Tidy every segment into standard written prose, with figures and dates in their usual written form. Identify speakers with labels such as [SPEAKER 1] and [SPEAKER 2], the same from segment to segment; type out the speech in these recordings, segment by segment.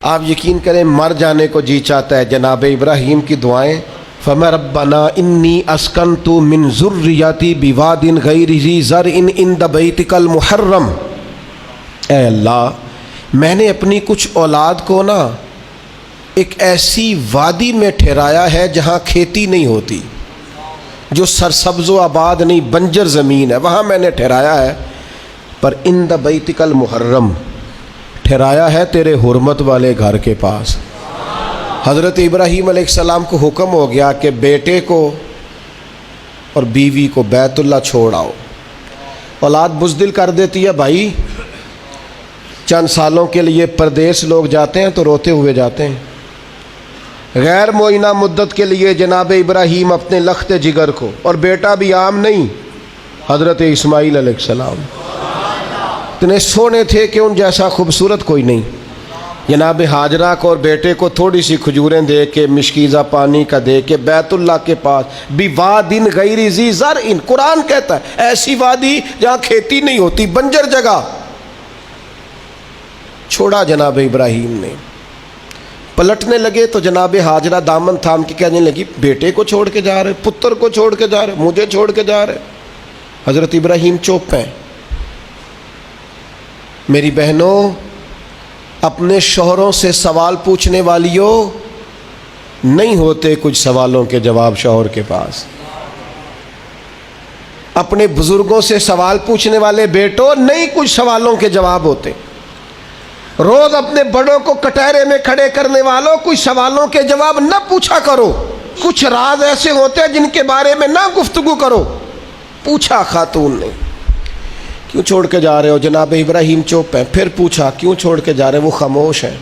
[SPEAKER 1] آپ یقین کریں مر جانے کو جی چاہتا ہے۔ جناب ابراہیم کی دعائیں، فَمَا رَبَّنَا إِنِّي أَسْكَنْتُ مِنْ ذُرِّيَّتِي بِوَادٍ غَيْرِ ذِي زَرْعٍ عِنْدَ بَيْتِكَ الْمُحَرَّمِ، اے اللہ میں نے اپنی کچھ اولاد کو نا ایک ایسی وادی میں ٹھہرایا ہے جہاں کھیتی نہیں ہوتی، جو سرسبز و آباد نہیں، بنجر زمین ہے، وہاں میں نے ٹھہرایا ہے، پر عند بیتک المحرم ٹھہرایا ہے تیرے حرمت والے گھر کے پاس۔ حضرت ابراہیم علیہ السلام کو حکم ہو گیا کہ بیٹے کو اور بیوی کو بیت اللہ چھوڑ آؤ۔ اولاد بزدل کر دیتی ہے بھائی، چند سالوں کے لیے پردیس لوگ جاتے ہیں تو روتے ہوئے جاتے ہیں۔ غیر معینہ مدت کے لیے جناب ابراہیم اپنے لخت جگر کو، اور بیٹا بھی عام نہیں، حضرت اسماعیل علیہ السلام اتنے سونے تھے کہ ان جیسا خوبصورت کوئی نہیں۔ جناب ہاجرہ کو اور بیٹے کو تھوڑی سی کھجوریں دے کے، مشکیزہ پانی کا دے کے بیت اللہ کے پاس بِوَادٍ غَيْرِ ذِي زَرْعٍ، قرآن کہتا ہے ایسی وادی جہاں کھیتی نہیں ہوتی، بنجر جگہ چھوڑا جناب ابراہیم نے۔ پلٹنے لگے تو جناب ہاجرہ دامن تھام کے کہنے لگی بیٹے کو چھوڑ کے جا رہے، پتر کو چھوڑ کے جا رہے، مجھے چھوڑ کے جا رہے۔ حضرت ابراہیم چپ ہیں۔ میری بہنوں، اپنے شوہروں سے سوال پوچھنے والیوں نہیں ہوتے کچھ سوالوں کے جواب شوہر کے پاس۔ اپنے بزرگوں سے سوال پوچھنے والے بیٹوں نہیں کچھ سوالوں کے جواب ہوتے۔ روز اپنے بڑوں کو کٹہرے میں کھڑے کرنے والوں کچھ سوالوں کے جواب نہ پوچھا کرو۔ کچھ راز ایسے ہوتے ہیں جن کے بارے میں نہ گفتگو کرو۔ پوچھا خاتون نے کیوں چھوڑ کے جا رہے ہو؟ جناب ابراہیم چپ ہیں۔ پھر پوچھا کیوں چھوڑ کے جا رہے ہیں؟ وہ خاموش ہیں،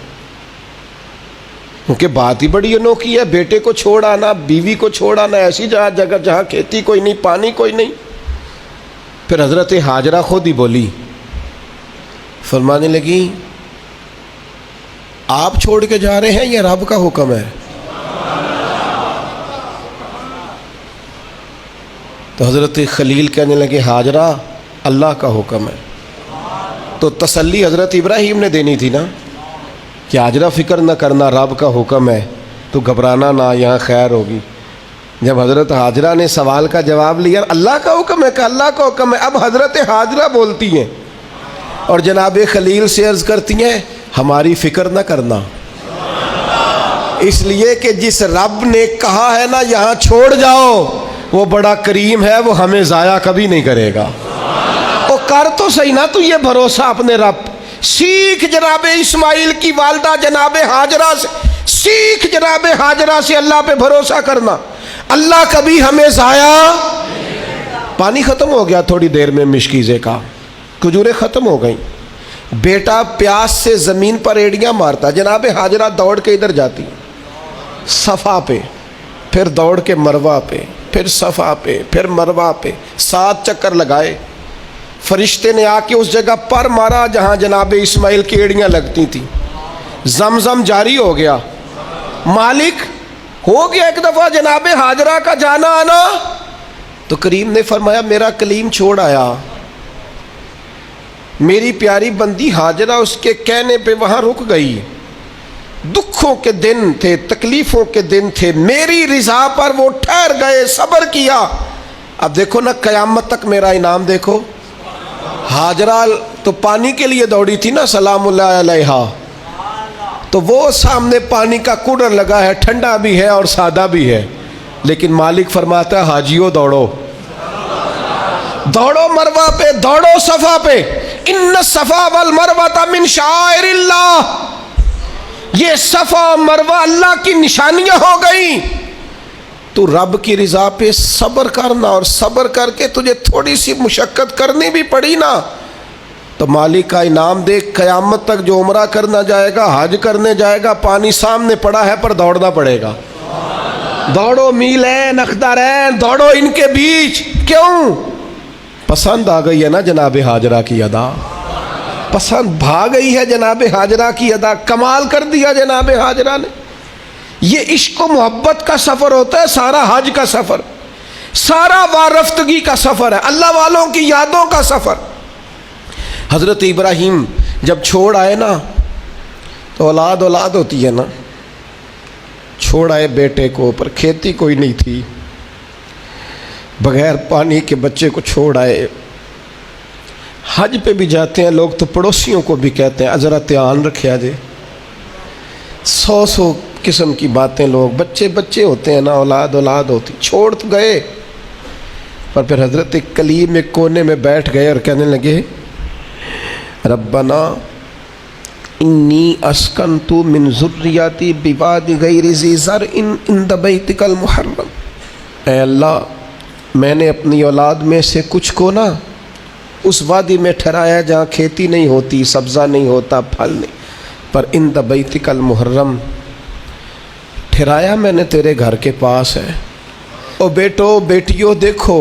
[SPEAKER 1] کیونکہ بات ہی بڑی انوکھی ہے، بیٹے کو چھوڑ آنا، بیوی کو چھوڑ آنا ایسی جگہ جہاں کھیتی کوئی نہیں، پانی کوئی نہیں۔ پھر حضرت ہاجرہ خود ہی بولی، فرمانے لگی آپ چھوڑ کے جا رہے ہیں یا رب کا حکم ہے؟ تو حضرت خلیل کہنے لگے ہاجرہ اللہ کا حکم ہے۔ تو تسلی حضرت ابراہیم نے دینی تھی نا کہ ہاجرہ فکر نہ کرنا، رب کا حکم ہے، تو گھبرانا نہ، یہاں خیر ہوگی۔ جب حضرت ہاجرہ نے سوال کا جواب لیا اللہ کا حکم ہے کہ اللہ کا حکم ہے، اب حضرت ہاجرہ بولتی ہیں اور جناب خلیل سے عرض کرتی ہیں ہماری فکر نہ کرنا، اس لیے کہ جس رب نے کہا ہے نا یہاں چھوڑ جاؤ وہ بڑا کریم ہے، وہ ہمیں ضائع کبھی نہیں کرے گا۔ وہ کر تو صحیح نا تو یہ بھروسہ اپنے رب۔ سیکھ جناب اسماعیل کی والدہ جناب ہاجرہ سے، سیکھ جناب ہاجرہ سے اللہ پہ بھروسہ کرنا۔ اللہ کبھی ہمیں ضائع۔ پانی ختم ہو گیا تھوڑی دیر میں مشکیزے کا، کھجوریں ختم ہو گئیں، بیٹا پیاس سے زمین پر ایڑیاں مارتا، جناب ہاجرہ دوڑ کے ادھر جاتی صفا پہ، پھر دوڑ کے مروہ پہ، پھر صفا پہ، پھر مروہ پہ، 7 چکر لگائے۔ فرشتے نے آ کے اس جگہ پر مارا جہاں جناب اسماعیل کی ایڑیاں لگتی تھیں، زمزم جاری ہو گیا، مالک ہو گیا ایک دفعہ جناب ہاجرہ کا جانا آنا۔ تو کریم نے فرمایا میرا کلیم چھوڑ آیا، میری پیاری بندی ہاجرہ اس کے کہنے پہ وہاں رک گئی۔ دکھوں کے دن تھے، تکلیفوں کے دن تھے، میری رضا پر وہ ٹھہر گئے، صبر کیا۔ اب دیکھو نا قیامت تک میرا انعام دیکھو۔ ہاجرہ تو پانی کے لیے دوڑی تھی نا سلام اللہ علیہا، تو وہ سامنے پانی کا کوڑر لگا ہے، ٹھنڈا بھی ہے اور سادہ بھی ہے، لیکن مالک فرماتا ہے حاجیو دوڑو، دوڑو مروہ پہ، دوڑو صفا پہ، ان الصفا والمروہ من شعائر اللہ، یہ صفا مروہ اللہ کی نشانیاں ہو گئیں۔ تو رب کی رضا پہ صبر کرنا، اور صبر کر کے تجھے تھوڑی سی مشقت کرنی بھی پڑی نا تو مالک کا انعام دیکھ۔ قیامت تک جو عمرہ کرنا جائے گا، حج کرنے جائے گا، پانی سامنے پڑا ہے پر دوڑنا پڑے گا۔ دوڑو میلین اخدرین، دوڑو ان کے بیچ۔ کیوں؟ پسند آ گئی ہے نا جناب ہاجرہ کی ادا، پسند بھا گئی ہے جناب ہاجرہ کی ادا، کمال کر دیا جناب ہاجرہ نے۔ یہ عشق و محبت کا سفر ہوتا ہے، سارا حج کا سفر، سارا وارفتگی کا سفر ہے، اللہ والوں کی یادوں کا سفر۔ حضرت ابراہیم جب چھوڑ آئے نا تو اولاد ہوتی ہے نا. چھوڑ آئے بیٹے کو، پر کھیتی کوئی نہیں تھی، بغیر پانی کے بچے کو چھوڑ آئے. حج پہ بھی جاتے ہیں لوگ تو پڑوسیوں کو بھی کہتے ہیں ذرا دھیان رکھیا جے. 100 قسم کی باتیں لوگ، بچے ہوتے ہیں نا، اولاد ہوتی. چھوڑ تو گئے، پر پھر حضرت کلیم ایک کونے میں بیٹھ گئے اور کہنے لگے ربنا انی اسکنت من ذریاتی بواد غیر ذی زرع عند بیتک المحرم. اے اللہ، میں نے اپنی اولاد میں سے کچھ کو نا اس وادی میں ٹھہرایا جہاں کھیتی نہیں ہوتی، سبزہ نہیں ہوتا، پھل نہیں، پر عند بیتک المحرم ٹھہرایا میں نے تیرے گھر کے پاس ہے. او بیٹو بیٹیوں دیکھو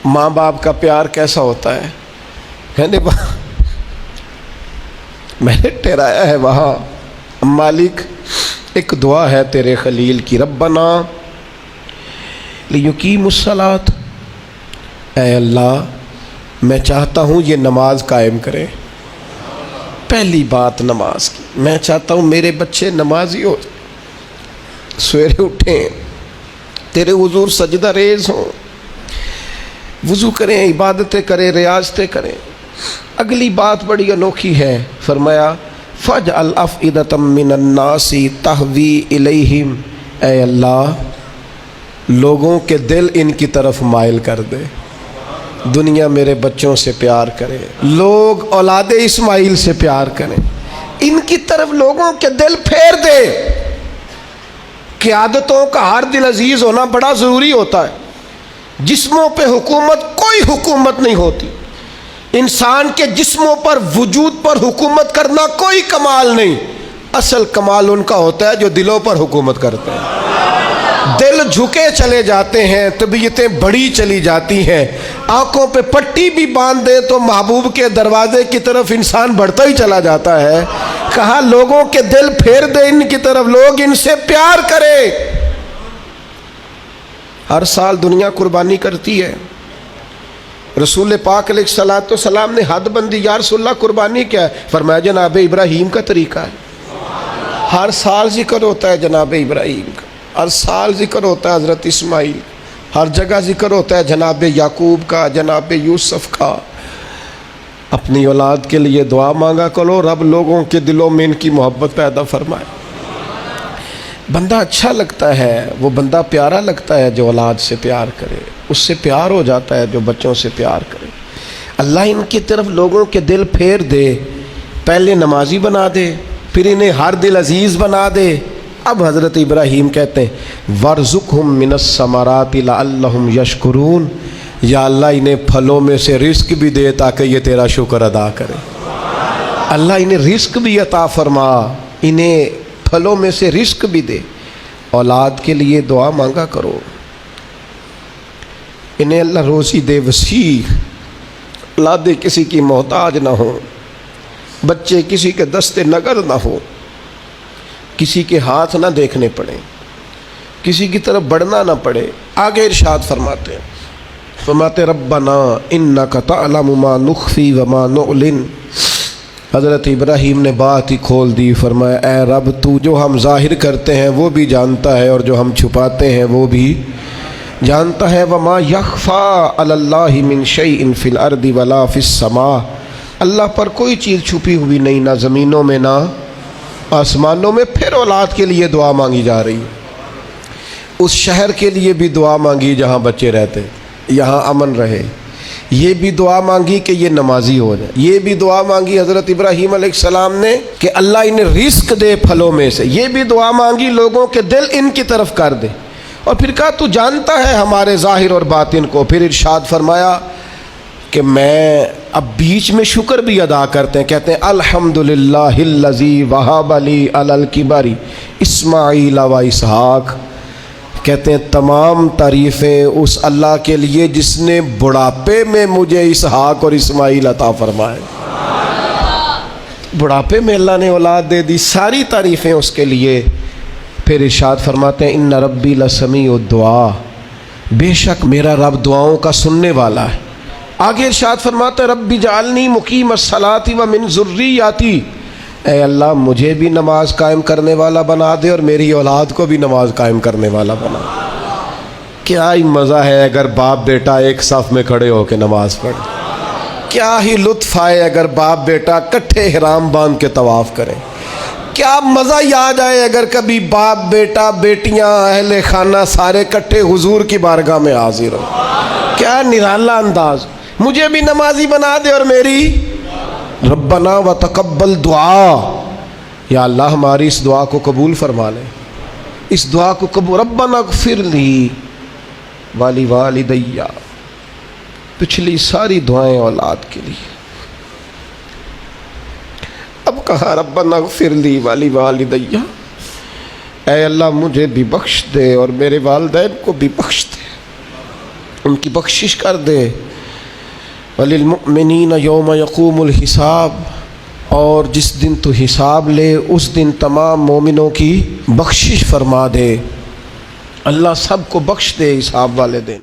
[SPEAKER 1] ماں باپ کا پیار کیسا ہوتا ہے. کہنے میں نے ٹھہرایا ہے وہاں. مالک ایک دعا ہے تیرے خلیل کی، ربنا لیقیموا الصلاۃ. اے اللہ میں چاہتا ہوں یہ نماز قائم کرے. پہلی بات نماز کی، میں چاہتا ہوں میرے بچے نمازی ہو، سویرے اٹھیں، تیرے حضور سجدہ ریز ہوں، وضو کریں، عبادتیں کریں، ریاضتیں کریں. اگلی بات بڑی انوکھی ہے، فرمایا فَاجْعَلْ أَفْئِدَةً مِّنَ النَّاسِ تَهْوِي إِلَيْهِمْ. اے اللہ لوگوں کے دل ان کی طرف مائل کر دے. دنیا میرے بچوں سے پیار کرے، لوگ اولاد اسماعیل سے پیار کریں، ان کی طرف لوگوں کے دل پھیر دے. قیادتوں کا ہر دل عزیز ہونا بڑا ضروری ہوتا ہے. جسموں پہ حکومت کوئی حکومت نہیں ہوتی. انسان کے جسموں پر وجود پر حکومت کرنا کوئی کمال نہیں. اصل کمال ان کا ہوتا ہے جو دلوں پر حکومت کرتے ہیں. دل جھکے چلے جاتے ہیں، طبیعتیں بڑی چلی جاتی ہیں. آنکھوں پہ پٹی بھی باندھ دیں تو محبوب کے دروازے کی طرف انسان بڑھتا ہی چلا جاتا ہے. کہا لوگوں کے دل پھیر دے ان کی طرف، لوگ ان سے پیار کرے. ہر سال دنیا قربانی کرتی ہے. رسول پاک علیہ الصلوۃ والسلام نے حد بندی، یا رسول اللہ قربانی کیا ہے؟ فرمایا جناب ابراہیم کا طریقہ ہے. ہر سال ذکر ہوتا ہے جناب ابراہیم کا، ہر سال ذکر ہوتا ہے حضرت اسماعیل، ہر جگہ ذکر ہوتا ہے جناب یعقوب کا، جناب یوسف کا. اپنی اولاد کے لیے دعا مانگا کرو، رب لوگوں کے دلوں میں ان کی محبت پیدا فرمائے. بندہ اچھا لگتا ہے، وہ بندہ پیارا لگتا ہے جو اولاد سے پیار کرے، اس سے پیار ہو جاتا ہے جو بچوں سے پیار کرے. اللہ ان کی طرف لوگوں کے دل پھیر دے. پہلے نمازی بنا دے، پھر انہیں ہر دل عزیز بنا دے. اب حضرت ابراہیم کہتے ہیں وَارْزُقْهُم مِّنَ الثَّمَرَاتِ لَعَلَّهُمْ يَشْكُرُونَ. یا اللہ انہیں پھلوں میں سے رزق بھی دے تاکہ یہ تیرا شکر ادا کرے. اللہ انہیں رزق بھی عطا فرما، انہیں پھلوں میں سے رزق بھی دے. اولاد کے لیے دعا مانگا کرو، انہیں اللہ روزی دے وسیع، اولادیں کسی کی محتاج نہ ہوں، بچے کسی کے دست نگر نہ ہو، کسی کے ہاتھ نہ دیکھنے پڑے، کسی کی طرف بڑھنا نہ پڑے. آگے ارشاد فرماتے ربنا انک تعلم ما نخفی وما نعلن. حضرت ابراہیم نے بات ہی کھول دی. فرمایا اے رب تو جو ہم ظاہر کرتے ہیں وہ بھی جانتا ہے اور جو ہم چھپاتے ہیں وہ بھی جانتا ہے. وما یخفا علی اللہ من شیء فی الارض ولا فی السماء. اللہ پر کوئی چیز چھپی ہوئی نہیں، نہ زمینوں میں نہ آسمانوں میں. پھر اولاد کے لیے دعا مانگی جا رہی. اس شہر کے لیے بھی دعا مانگی جہاں بچے رہتے، یہاں امن رہے. یہ بھی دعا مانگی کہ یہ نمازی ہو جائے. یہ بھی دعا مانگی حضرت ابراہیم علیہ السلام نے کہ اللہ انہیں رزق دے پھلوں میں سے. یہ بھی دعا مانگی لوگوں کے دل ان کی طرف کر دے. اور پھر کہا تو جانتا ہے ہمارے ظاہر اور باطن کو. پھر ارشاد فرمایا کہ میں اب بیچ میں شکر بھی ادا کرتے ہیں. کہتے ہیں الحمدللہ الذی وہب لی علی الکبر اسماعیل و اسحاق. کہتے ہیں تمام تعریفیں اس اللہ کے لیے جس نے بڑھاپے میں مجھے اسحاق اور اسماعیل عطا فرمائے. بڑھاپے میں اللہ نے اولاد دے دی، ساری تعریفیں اس کے لیے. پھر ارشاد فرماتے ہیں ان ربی لسمیع الدعا. بے شک میرا رب دعاؤں کا سننے والا ہے. آگے ارشاد فرماتا ہے رب اجعلنی مقیم الصلاۃ ومن ذریتی. اے اللہ مجھے بھی نماز قائم کرنے والا بنا دے اور میری اولاد کو بھی نماز قائم کرنے والا بنا دے۔ کیا ہی مزہ ہے اگر باپ بیٹا ایک صف میں کھڑے ہو کے نماز پڑھیں، کیا ہی لطف آئے اگر باپ بیٹا کٹھے احرام باندھ کے طواف کریں، کیا مزہ ہی آ جائے اگر کبھی باپ بیٹا بیٹیاں اہل خانہ سارے کٹھے حضور کی بارگاہ میں حاضر ہو۔ کیا نرالا انداز، مجھے بھی نمازی بنا دے اور میری ربنا وتقبل دعا، یا اللہ ہماری اس دعا کو قبول فرما لے، اس دعا کو قبول۔ ربنا اغفر لی والی والدیہ، پچھلی ساری دعائیں اولاد کے لیے، اب کہا ربنا اغفر لی والی والدیہ، اے اللہ مجھے بھی بخش دے اور میرے والدین کو بھی بخش دے، ان کی بخشش کر دے۔ وَلِلْمُؤْمِنِينَ يَوْمَ يَقُومُ الْحِسَابِ، اور جس دن تو حساب لے اس دن تمام مومنوں کی بخشش فرما دے، اللہ سب کو بخش دے حساب والے دن۔